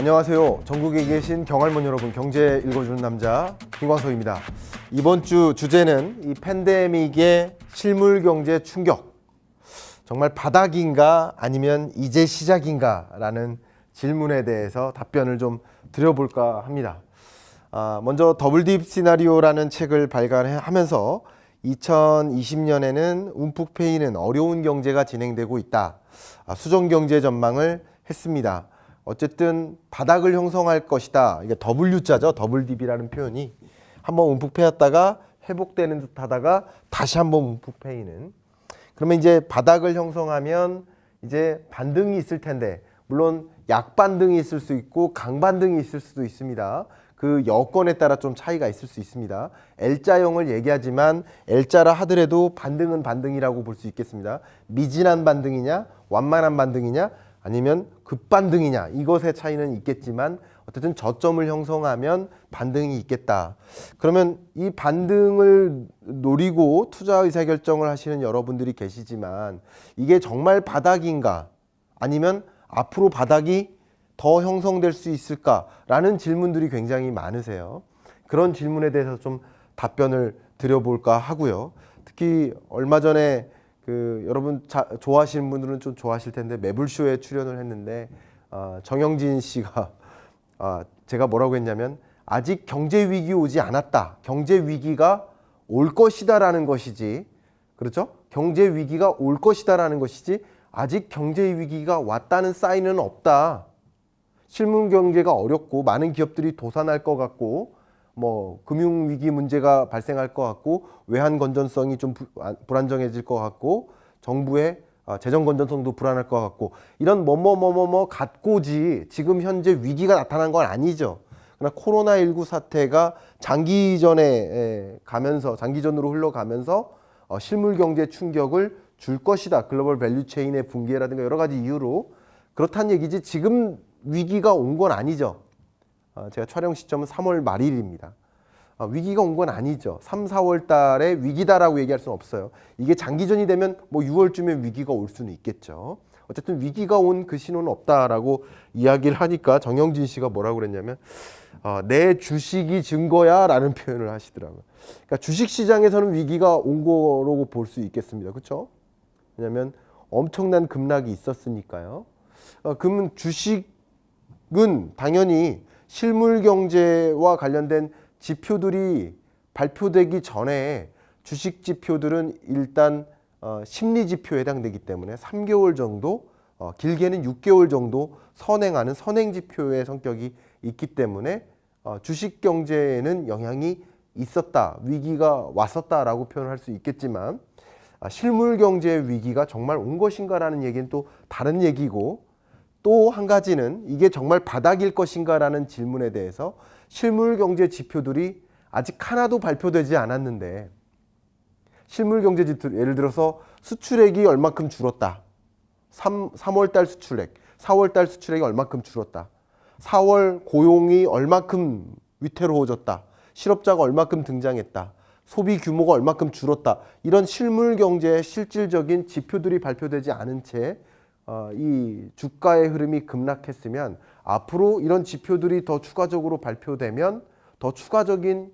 안녕하세요. 전국에 계신 경할문 여러분, 경제 읽어주는 남자 김광석입니다. 이번 주 주제는 이 팬데믹의 실물 경제 충격. 정말 바닥인가 아니면 이제 시작인가 라는 질문에 대해서 답변을 좀 드려볼까 합니다. 먼저 더블딥 시나리오라는 책을 발간하면서 2020년에는 움푹 패이는 어려운 경제가 진행되고 있다. 수정 경제 전망을 했습니다. 어쨌든 바닥을 형성할 것이다. 이게 W자죠. 더블딥이라는 표현이 한번 움푹 패였다가 회복되는 듯 하다가 다시 한번 움푹 패이는. 그러면 이제 바닥을 형성하면 이제 반등이 있을 텐데, 물론 약반등이 있을 수 있고 강반등이 있을 수도 있습니다. 그 여건에 따라 좀 차이가 있을 수 있습니다. L자형을 얘기하지만 L자라 하더라도 반등은 반등이라고 볼 수 있겠습니다. 미진한 반등이냐, 완만한 반등이냐, 아니면 급반등이냐, 이것의 차이는 있겠지만 어쨌든 저점을 형성하면 반등이 있겠다. 그러면 이 반등을 노리고 투자 의사결정을 하시는 여러분들이 계시지만 이게 정말 바닥인가, 아니면 앞으로 바닥이 더 형성될 수 있을까라는 질문들이 굉장히 많으세요. 그런 질문에 대해서 좀 답변을 드려볼까 하고요. 특히 얼마 전에 여러분 좋아하시는 분들은 좀 좋아하실 텐데, 매불쇼에 출연을 했는데 정영진 씨가 제가 뭐라고 했냐면, 아직 경제 위기 오지 않았다. 경제 위기가 올 것이다라는 것이지, 그렇죠? 경제 위기가 올 것이다라는 것이지 아직 경제 위기가 왔다는 사인은 없다. 실물 경제가 어렵고 많은 기업들이 도산할 것 같고, 뭐 금융 위기 문제가 발생할 것 같고, 외환 건전성이 좀 불안정해질 것 같고, 정부의 재정 건전성도 불안할 것 같고, 이런 갖고지 지금 현재 위기가 나타난 건 아니죠. 그러나 코로나19 사태가 장기전으로 흘러가면서 실물 경제 충격을 줄 것이다. 글로벌 밸류체인의 붕괴라든가 여러 가지 이유로 그렇다는 얘기지, 지금 위기가 온 건 아니죠. 제가 촬영 시점은 3월 말일입니다. 위기가 온 건 아니죠. 3, 4월 달에 위기다라고 얘기할 수는 없어요. 이게 장기전이 되면 뭐 6월쯤에 위기가 올 수는 있겠죠. 어쨌든 위기가 온 그 신호는 없다라고 이야기를 하니까 정영진 씨가 뭐라고 그랬냐면, 내 주식이 증거야 라는 표현을 하시더라고요. 그러니까 주식시장에서는 위기가 온 거라고 볼 수 있겠습니다. 그렇죠? 왜냐하면 엄청난 급락이 있었으니까요. 그러면 주식은 당연히 실물 경제와 관련된 지표들이 발표되기 전에 주식 지표들은 일단 심리 지표에 해당되기 때문에 3개월 정도, 길게는 6개월 정도 선행하는 선행 지표의 성격이 있기 때문에 주식 경제에는 영향이 있었다, 위기가 왔었다라고 표현할 수 있겠지만, 실물 경제의 위기가 정말 온 것인가라는 얘기는 또 다른 얘기고, 또 한 가지는 이게 정말 바닥일 것인가라는 질문에 대해서 실물 경제 지표들이 아직 하나도 발표되지 않았는데, 실물 경제 지표, 예를 들어서 수출액이 얼마큼 줄었다. 3월 달 수출액, 4월 달 수출액이 얼마큼 줄었다. 4월 고용이 얼마큼 위태로워졌다. 실업자가 얼마큼 등장했다. 소비 규모가 얼마큼 줄었다. 이런 실물 경제의 실질적인 지표들이 발표되지 않은 채 이 주가의 흐름이 급락했으면, 앞으로 이런 지표들이 더 추가적으로 발표되면 더 추가적인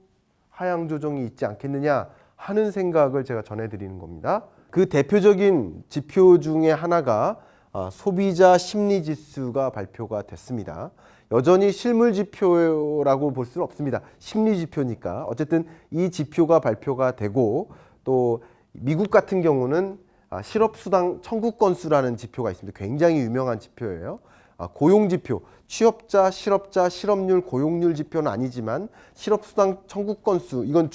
하향 조정이 있지 않겠느냐 하는 생각을 제가 전해드리는 겁니다. 그 대표적인 지표 중에 하나가 소비자 심리 지수가 발표가 됐습니다. 여전히 실물 지표라고 볼 수는 없습니다. 심리 지표니까. 어쨌든 이 지표가 발표가 되고, 또 미국 같은 경우는 실업수당 청구 건수라는 지표가 있습니다. 굉장히 유명한 지표예요. 고용 지표, 취업자, 실업자, 실업률, 고용률 지표는 아니지만 실업수당 청구 건수, 이건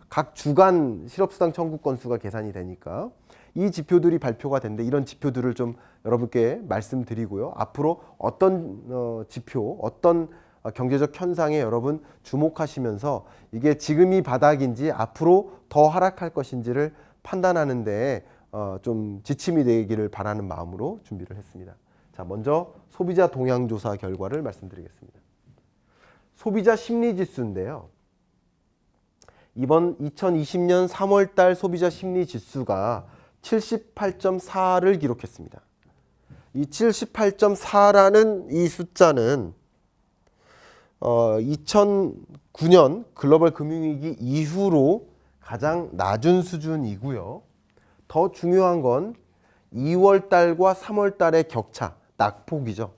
각 주간 실업수당 청구 건수가 계산이 되니까 이 지표들이 발표가 된데, 이런 지표들을 좀 여러분께 말씀드리고요. 앞으로 어떤 지표, 어떤 경제적 현상에 여러분 주목하시면서 이게 지금이 바닥인지 앞으로 더 하락할 것인지를 판단하는 데 좀 지침이 되기를 바라는 마음으로 준비를 했습니다. 자, 먼저 소비자 동향조사 결과를 말씀드리겠습니다. 소비자 심리지수인데요. 이번 2020년 3월 달 소비자 심리지수가 78.4를 기록했습니다. 이 78.4라는 이 숫자는 2009년 글로벌 금융위기 이후로 가장 낮은 수준이고요. 더 중요한 건 2월 달과 3월 달의 격차, 낙폭이죠.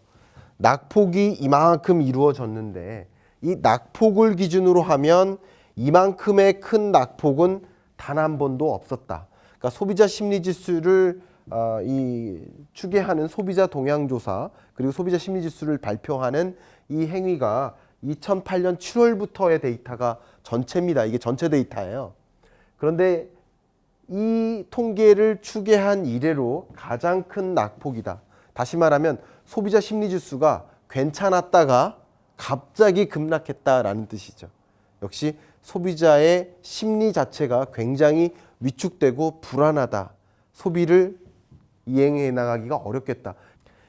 낙폭이 이만큼 이루어졌는데 이 낙폭을 기준으로 하면 이만큼의 큰 낙폭은 단 한 번도 없었다. 그러니까 소비자 심리 지수를 이 추계하는 소비자 동향 조사 그리고 소비자 심리 지수를 발표하는 이 행위가 2008년 7월부터의 데이터가 전체입니다. 이게 전체 데이터예요. 그런데 이 통계를 추계한 이래로 가장 큰 낙폭이다. 다시 말하면 소비자 심리 지수가 괜찮았다가 갑자기 급락했다라는 뜻이죠. 역시 소비자의 심리 자체가 굉장히 위축되고 불안하다. 소비를 이행해 나가기가 어렵겠다.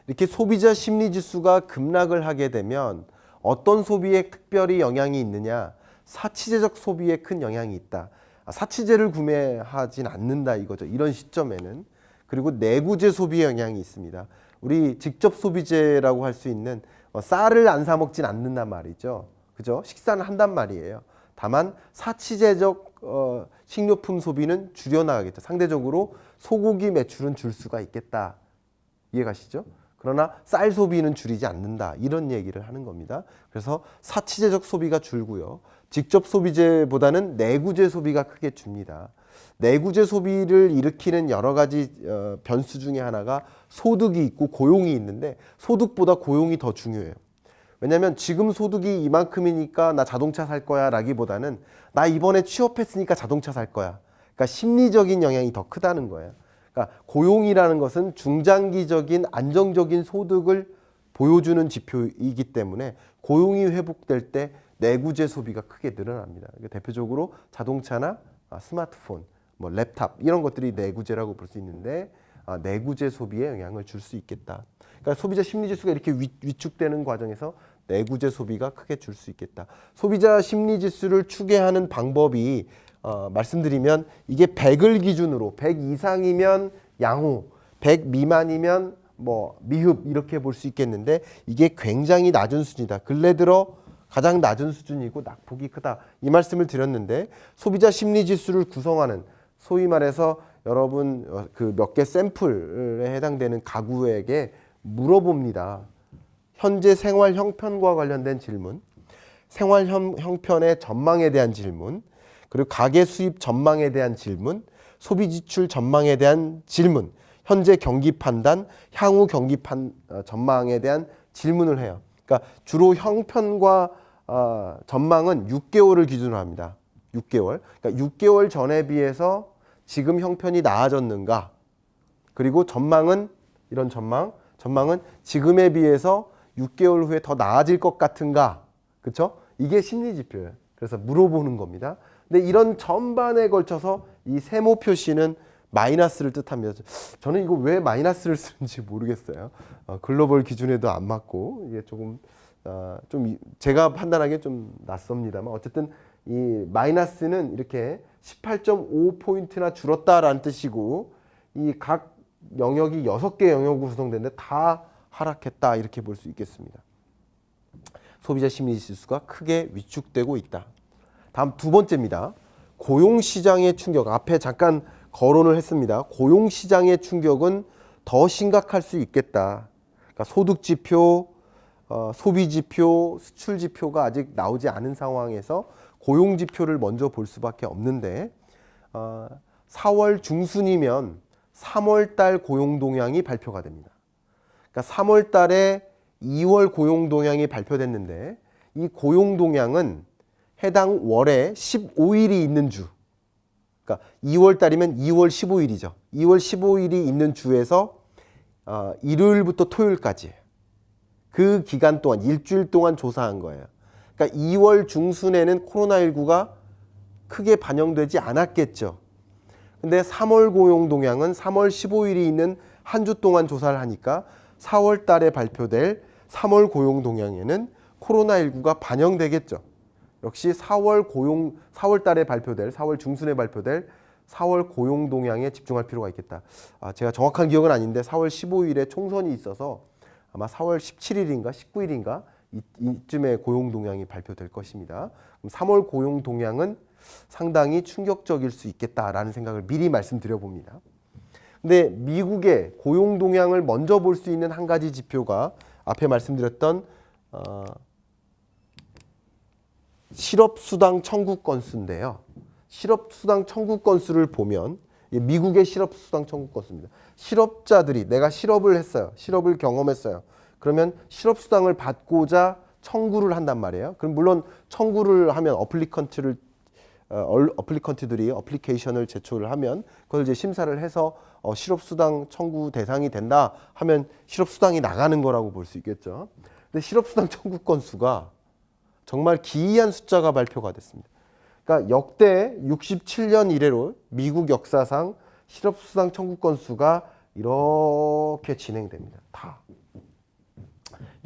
이렇게 소비자 심리 지수가 급락을 하게 되면 어떤 소비에 특별히 영향이 있느냐? 사치제적 소비에 큰 영향이 있다. 사치제를 구매하진 않는다 이거죠. 이런 시점에는. 그리고 내구재 소비에 영향이 있습니다. 우리 직접 소비재라고 할 수 있는 쌀을 안 사 먹진 않는단 말이죠. 그죠? 식사는 한단 말이에요. 다만 사치제적 식료품 소비는 줄여나가겠죠. 상대적으로 소고기 매출은 줄 수가 있겠다. 이해가시죠? 그러나 쌀 소비는 줄이지 않는다. 이런 얘기를 하는 겁니다. 그래서 사치제적 소비가 줄고요. 직접 소비재보다는 내구재 소비가 크게 줍니다. 내구재 소비를 일으키는 여러 가지 변수 중에 하나가 소득이 있고 고용이 있는데 소득보다 고용이 더 중요해요. 왜냐하면 지금 소득이 이만큼이니까 나 자동차 살 거야 라기보다는 나 이번에 취업했으니까 자동차 살 거야. 그러니까 심리적인 영향이 더 크다는 거예요. 그러니까 고용이라는 것은 중장기적인 안정적인 소득을 보여주는 지표이기 때문에 고용이 회복될 때 내구재 소비가 크게 늘어납니다. 그러니까 대표적으로 자동차나 스마트폰, 뭐 랩탑 이런 것들이 내구재라고 볼 수 있는데 내구재 소비에 영향을 줄 수 있겠다. 그러니까 소비자 심리 지수가 이렇게 위축되는 과정에서 내구재 소비가 크게 줄 수 있겠다. 소비자 심리 지수를 추계하는 방법이 말씀드리면 이게 100을 기준으로 100 이상이면 양호, 100 미만이면 뭐 미흡 이렇게 볼 수 있겠는데 이게 굉장히 낮은 수준이다. 근래 들어 가장 낮은 수준이고 낙폭이 크다. 이 말씀을 드렸는데 소비자 심리 지수를 구성하는 소위 말해서 여러분 그 몇 개 샘플에 해당되는 가구에게 물어봅니다. 현재 생활 형편과 관련된 질문, 생활 형편의 전망에 대한 질문, 그리고 가계 수입 전망에 대한 질문, 소비 지출 전망에 대한 질문, 현재 경기 판단, 향후 경기 전망에 대한 질문을 해요. 그러니까 주로 형편과 전망은 6개월을 기준으로 합니다. 6개월. 그러니까 6개월 전에 비해서 지금 형편이 나아졌는가? 그리고 전망은 이런 전망은 지금에 비해서 6개월 후에 더 나아질 것 같은가? 그렇죠? 이게 심리 지표예요. 그래서 물어보는 겁니다. 근데 이런 전반에 걸쳐서 이 세모 표시는 마이너스를 뜻합니다. 저는 이거 왜 마이너스를 쓰는지 모르겠어요. 글로벌 기준에도 안 맞고 이게 조금 좀 제가 판단하기엔 좀 낯섭니다만 어쨌든 이 마이너스는 이렇게 18.5포인트나 줄었다라는 뜻이고 이 각 영역이 6개 영역으로 구성되는데 다 하락했다 이렇게 볼 수 있겠습니다. 소비자 심리 지수가 크게 위축되고 있다. 다음 두 번째입니다. 고용시장의 충격. 앞에 잠깐 거론을 했습니다. 고용시장의 충격은 더 심각할 수 있겠다. 그러니까 소득지표, 소비지표, 수출지표가 아직 나오지 않은 상황에서 고용지표를 먼저 볼 수밖에 없는데 4월 중순이면 3월 달 고용 동향이 발표가 됩니다. 그러니까 3월 달에 2월 고용 동향이 발표됐는데 이 고용 동향은 해당 월에 15일이 있는 주. 그러니까 2월 달이면 2월 15일이죠. 2월 15일이 있는 주에서 일요일부터 토요일까지 그 기간 동안 일주일 동안 조사한 거예요. 그러니까 2월 중순에는 코로나19가 크게 반영되지 않았겠죠. 근데 3월 고용 동향은 3월 15일이 있는 한 주 동안 조사를 하니까 4월 달에 발표될 3월 고용 동향에는 코로나19가 반영되겠죠. 역시 4월 달에 발표될 4월 중순에 발표될 4월 고용 동향에 집중할 필요가 있겠다. 제가 정확한 기억은 아닌데 4월 15일에 총선이 있어서 아마 4월 17일인가 19일인가 이쯤에 고용 동향이 발표될 것입니다. 그럼 3월 고용 동향은 상당히 충격적일 수 있겠다라는 생각을 미리 말씀드려 봅니다. 근데 미국의 고용 동향을 먼저 볼 수 있는 한 가지 지표가 앞에 말씀드렸던 실업수당 청구 건수인데요. 실업수당 청구 건수를 보면 미국의 실업수당 청구 건수입니다. 실업자들이 내가 실업을 했어요. 실업을 경험했어요. 그러면 실업수당을 받고자 청구를 한단 말이에요. 그럼 물론 청구를 하면 어플리컨트들이 어플리케이션을 제출을 하면 그걸 이제 심사를 해서 실업수당 청구 대상이 된다 하면 실업수당이 나가는 거라고 볼 수 있겠죠. 근데 실업수당 청구 건수가 정말 기이한 숫자가 발표가 됐습니다. 그러니까 역대 67년 이래로 미국 역사상 실업수당 청구 건수가 이렇게 진행됩니다. 다.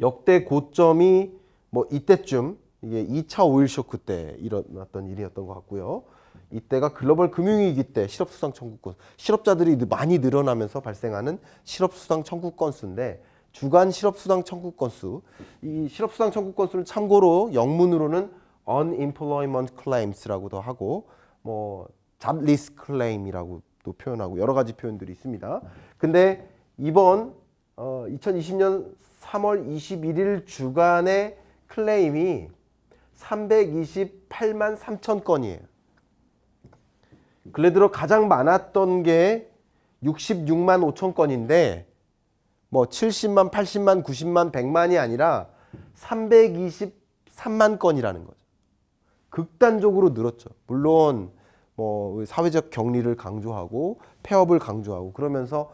역대 고점이 뭐 이때쯤 이게 2차 오일 쇼크 때 일어났던 일이었던 것 같고요. 이때가 글로벌 금융위기 때 실업수당 청구 건수, 실업자들이 많이 늘어나면서 발생하는 실업수당 청구 건수인데 주간 실업수당 청구 건수, 이 실업수당 청구 건수를 참고로 영문으로는 unemployment claims라고도 하고 뭐 jobless claim이라고도 표현하고 여러 가지 표현들이 있습니다. 근데 이번 2020년 3월 21일 주간의 클레임이 328만 3천 건이에요. 근래 들어 가장 많았던 게 66만 5천 건인데 뭐 70만, 80만, 90만, 100만이 아니라 323만 건이라는 거죠. 극단적으로 늘었죠. 물론 뭐 사회적 격리를 강조하고 폐업을 강조하고 그러면서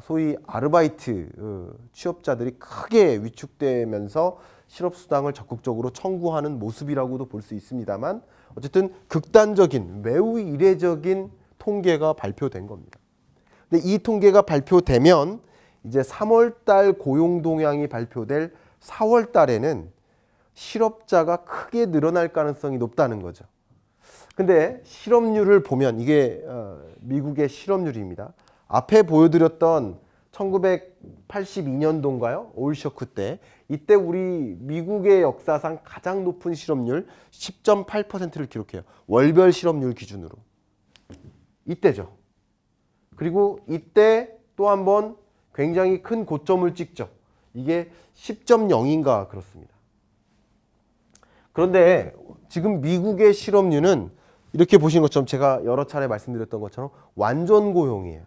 소위 아르바이트 취업자들이 크게 위축되면서 실업수당을 적극적으로 청구하는 모습이라고도 볼 수 있습니다만 어쨌든 극단적인 매우 이례적인 통계가 발표된 겁니다. 근데 이 통계가 발표되면 이제 3월 달 고용 동향이 발표될 4월 달에는 실업자가 크게 늘어날 가능성이 높다는 거죠. 근데 실업률을 보면 이게 미국의 실업률입니다. 앞에 보여드렸던 1982년도인가요? 오일쇼크 때 이때 우리 미국의 역사상 가장 높은 실업률 10.8%를 기록해요. 월별 실업률 기준으로. 이때죠. 그리고 이때 또 한 번 굉장히 큰 고점을 찍죠. 이게 10.0인가 그렇습니다. 그런데 지금 미국의 실업률은 이렇게 보신 것처럼 제가 여러 차례 말씀드렸던 것처럼 완전 고용이에요.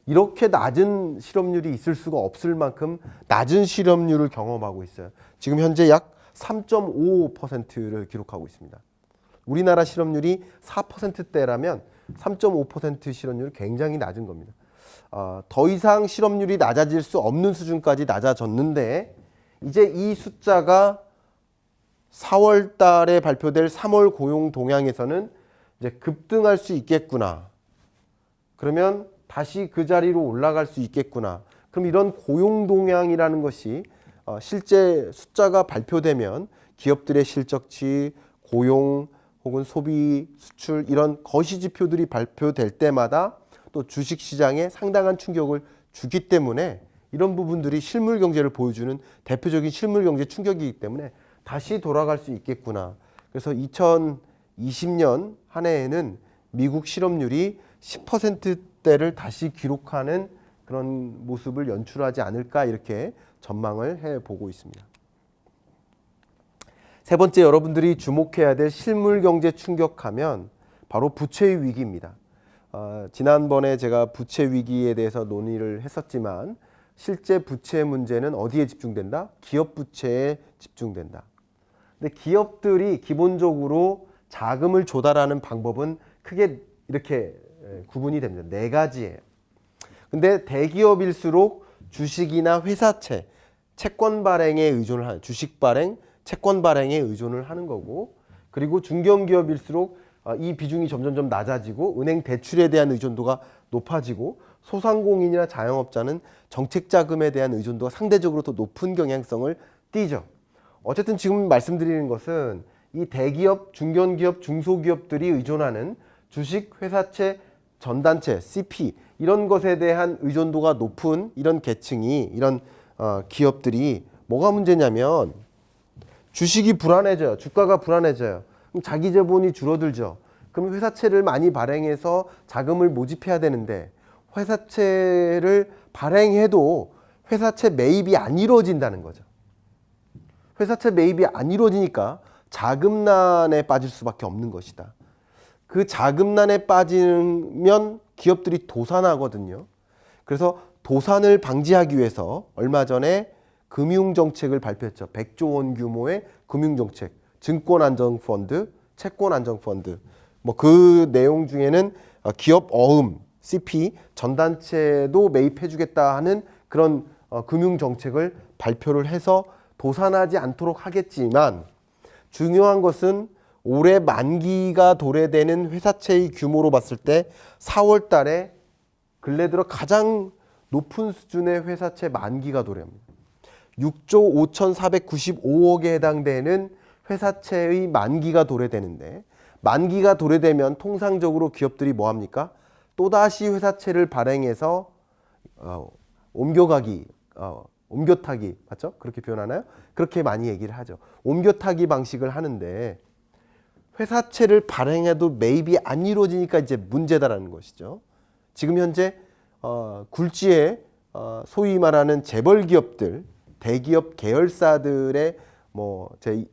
이렇게 낮은 실업률이 있을 수가 없을 만큼 낮은 실업률을 경험하고 있어요. 지금 현재 약 3.55%를 기록하고 있습니다. 우리나라 실업률이 4%대라면 3.5% 실업률은 굉장히 낮은 겁니다. 더 이상 실업률이 낮아질 수 없는 수준까지 낮아졌는데 이제 이 숫자가 4월 달에 발표될 3월 고용 동향에서는 이제 급등할 수 있겠구나. 그러면 다시 그 자리로 올라갈 수 있겠구나. 그럼 이런 고용 동향이라는 것이 실제 숫자가 발표되면 기업들의 실적치, 고용 혹은 소비, 수출 이런 거시 지표들이 발표될 때마다 또 주식 시장에 상당한 충격을 주기 때문에 이런 부분들이 실물 경제를 보여주는 대표적인 실물 경제 충격이기 때문에 다시 돌아갈 수 있겠구나. 그래서 2020년 한 해에는 미국 실업률이 10%대를 다시 기록하는 그런 모습을 연출하지 않을까 이렇게 전망을 해보고 있습니다. 세 번째 여러분들이 주목해야 될 실물 경제 충격하면 바로 부채의 위기입니다. 지난번에 제가 부채 위기에 대해서 논의를 했었지만 실제 부채 문제는 어디에 집중된다? 기업 부채에 집중된다. 근데 기업들이 기본적으로 자금을 조달하는 방법은 크게 이렇게 구분이 됩니다. 네 가지예요. 근데 대기업일수록 주식이나 회사채, 채권 발행에 의존을 하는 주식 발행, 채권 발행에 의존을 하는 거고 그리고 중견기업일수록 이 비중이 점점점 낮아지고 은행 대출에 대한 의존도가 높아지고 소상공인이나 자영업자는 정책 자금에 대한 의존도가 상대적으로 더 높은 경향성을 띠죠. 어쨌든 지금 말씀드리는 것은 이 대기업, 중견기업, 중소기업들이 의존하는 주식, 회사채, 전단체, CP 이런 것에 대한 의존도가 높은 이런 계층이 이런 기업들이 뭐가 문제냐면 주식이 불안해져요. 주가가 불안해져요. 그럼 자기 자본이 줄어들죠. 그럼 회사채를 많이 발행해서 자금을 모집해야 되는데 회사채를 발행해도 회사채 매입이 안 이루어진다는 거죠. 회사채 매입이 안 이루어지니까 자금난에 빠질 수밖에 없는 것이다. 그 자금난에 빠지면 기업들이 도산하거든요. 그래서 도산을 방지하기 위해서 얼마 전에 금융정책을 발표했죠. 100조 원 규모의 금융정책, 증권안정펀드, 채권안정펀드. 뭐 그 내용 중에는 기업 어음, CP, 전단체도 매입해주겠다 하는 그런 금융정책을 발표를 해서 도산하지 않도록 하겠지만 중요한 것은 올해 만기가 도래되는 회사채의 규모로 봤을 때 4월 달에 근래 들어 가장 높은 수준의 회사채 만기가 도래합니다. 6조 5,495억에 해당되는 회사채의 만기가 도래되는데 만기가 도래되면 통상적으로 기업들이 뭐 합니까? 또다시 회사채를 발행해서 옮겨가기, 옮겨타기, 맞죠? 그렇게 표현하나요? 그렇게 많이 얘기를 하죠. 옮겨타기 방식을 하는데 회사채를 발행해도 매입이 안 이루어지니까 이제 문제다라는 것이죠. 지금 현재 굴지의 소위 말하는 재벌 기업들, 대기업 계열사들의 뭐 제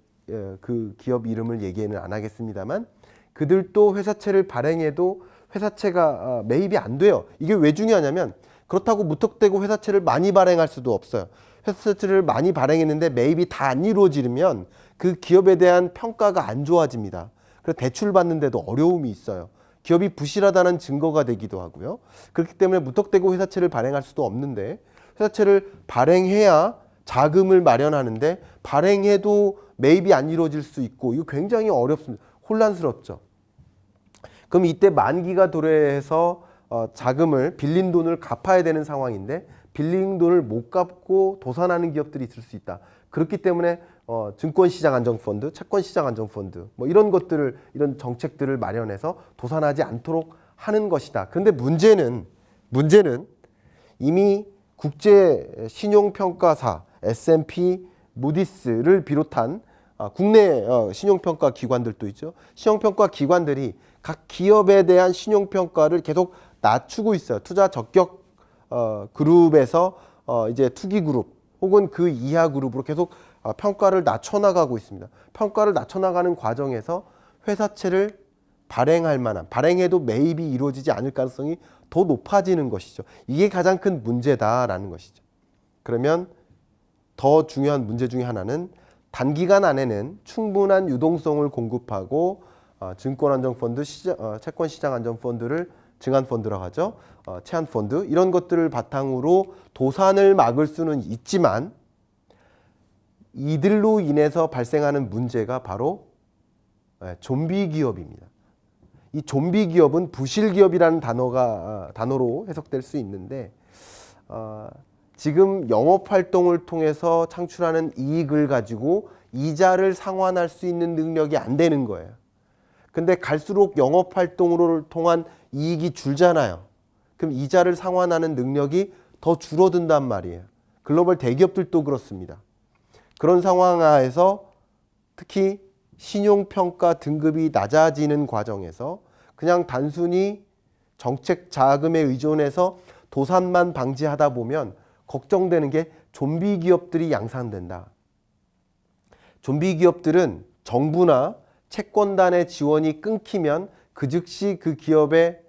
그 기업 이름을 얘기는 안 하겠습니다만 그들도 회사채를 발행해도 회사채가 매입이 안 돼요. 이게 왜 중요하냐면 그렇다고 무턱대고 회사채를 많이 발행할 수도 없어요. 회사채를 많이 발행했는데 매입이 다 안 이루어지면 그 기업에 대한 평가가 안 좋아집니다. 그래서 대출 받는데도 어려움이 있어요. 기업이 부실하다는 증거가 되기도 하고요. 그렇기 때문에 무턱대고 회사채를 발행할 수도 없는데 회사채를 발행해야 자금을 마련하는데 발행해도 매입이 안 이루어질 수 있고 이거 굉장히 어렵습니다. 혼란스럽죠. 그럼 이때 만기가 도래해서 자금을 빌린 돈을 갚아야 되는 상황인데 빌린 돈을 못 갚고 도산하는 기업들이 있을 수 있다. 그렇기 때문에 증권시장안정펀드, 채권시장안정펀드 뭐 이런 것들을 이런 정책들을 마련해서 도산하지 않도록 하는 것이다. 그런데 문제는 이미 국제 신용평가사 S&P, 무디스를 비롯한 국내 신용평가 기관들도 있죠. 신용평가 기관들이 각 기업에 대한 신용평가를 계속 낮추고 있어요. 투자 적격 그룹에서 이제 투기 그룹 혹은 그 이하 그룹으로 계속 평가를 낮춰나가고 있습니다. 평가를 낮춰나가는 과정에서 회사채를 발행할 만한, 발행해도 매입이 이루어지지 않을 가능성이 더 높아지는 것이죠. 이게 가장 큰 문제다라는 것이죠. 그러면 더 중요한 문제 중에 하나는 단기간 안에는 충분한 유동성을 공급하고 증권안정펀드, 채권시장안정펀드를 증안펀드라고 하죠. 채안펀드 이런 것들을 바탕으로 도산을 막을 수는 있지만 이들로 인해서 발생하는 문제가 바로 좀비 기업입니다. 이 좀비 기업은 부실 기업이라는 단어로 해석될 수 있는데 지금 영업 활동을 통해서 창출하는 이익을 가지고 이자를 상환할 수 있는 능력이 안 되는 거예요. 근데 갈수록 영업 활동으로 통한 이익이 줄잖아요. 그럼 이자를 상환하는 능력이 더 줄어든단 말이에요. 글로벌 대기업들도 그렇습니다. 그런 상황 하에서 특히 신용평가 등급이 낮아지는 과정에서 그냥 단순히 정책 자금에 의존해서 도산만 방지하다 보면 걱정되는 게 좀비 기업들이 양산된다. 좀비 기업들은 정부나 채권단의 지원이 끊기면 그 즉시 그 기업의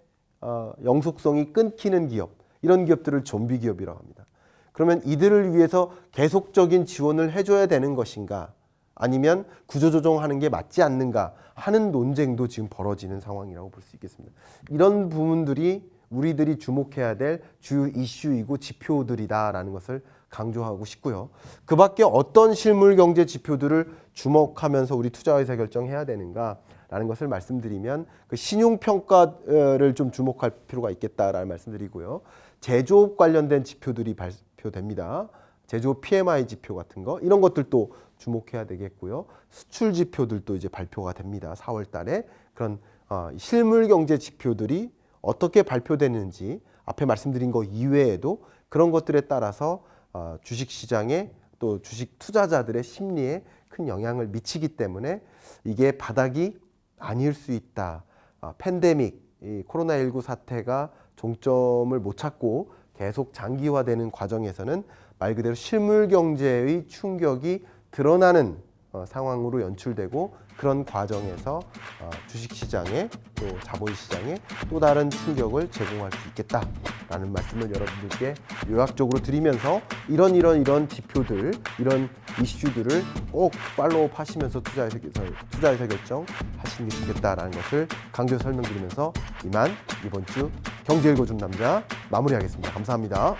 영속성이 끊기는 기업, 이런 기업들을 좀비 기업이라고 합니다. 그러면 이들을 위해서 계속적인 지원을 해줘야 되는 것인가 아니면 구조조정하는 게 맞지 않는가 하는 논쟁도 지금 벌어지는 상황이라고 볼 수 있겠습니다. 이런 부분들이 우리들이 주목해야 될 주요 이슈이고 지표들이다라는 것을 강조하고 싶고요. 그 밖에 어떤 실물 경제 지표들을 주목하면서 우리 투자 의사 결정해야 되는가라는 것을 말씀드리면 그 신용평가를 좀 주목할 필요가 있겠다라는 말씀드리고요. 제조업 관련된 지표들이 발표됩니다. 제조업 PMI 지표 같은 거 이런 것들도 주목해야 되겠고요. 수출 지표들도 이제 발표가 됩니다. 4월 달에 그런 실물 경제 지표들이 어떻게 발표되는지 앞에 말씀드린 거 이외에도 그런 것들에 따라서 주식시장에 또 주식 투자자들의 심리에 큰 영향을 미치기 때문에 이게 바닥이 아닐 수 있다. 팬데믹, 이 코로나19 사태가 종점을 못 찾고 계속 장기화되는 과정에서는 말 그대로 실물 경제의 충격이 드러나는 상황으로 연출되고 그런 과정에서 주식시장에 또 자본시장에 또 다른 충격을 제공할 수 있겠다라는 말씀을 여러분들께 요약적으로 드리면서 이런 지표들, 이런 이슈들을 꼭 팔로우업 하시면서 투자해서 결정하시는 게 좋겠다라는 것을 강조 설명드리면서 이번 주 경제 읽어준 남자 마무리하겠습니다. 감사합니다.